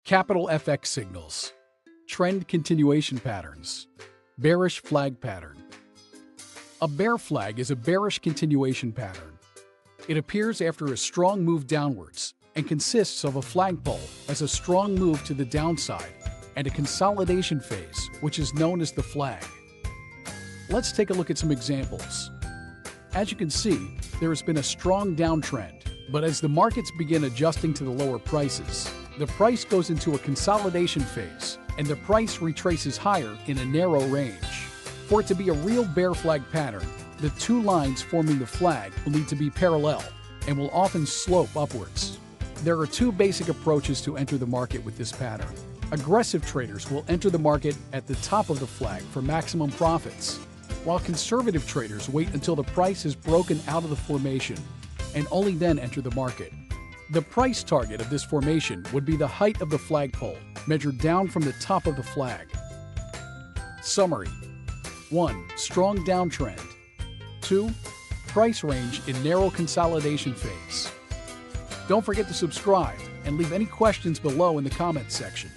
Capital FX signals. Trend continuation patterns. Bearish flag pattern. A bear flag is a bearish continuation pattern. It appears after a strong move downwards and consists of a flagpole as a strong move to the downside and a consolidation phase, which is known as the flag. Let's take a look at some examples. As you can see, there has been a strong downtrend, but as the markets begin adjusting to the lower prices, the price goes into a consolidation phase and the price retraces higher in a narrow range. For it to be a real bear flag pattern, the two lines forming the flag will need to be parallel and will often slope upwards. There are two basic approaches to enter the market with this pattern. Aggressive traders will enter the market at the top of the flag for maximum profits, while conservative traders wait until the price is broken out of the formation and only then enter the market. The price target of this formation would be the height of the flagpole, measured down from the top of the flag. Summary: 1. Strong downtrend. 2. Price range in narrow consolidation phase. Don't forget to subscribe and leave any questions below in the comments section.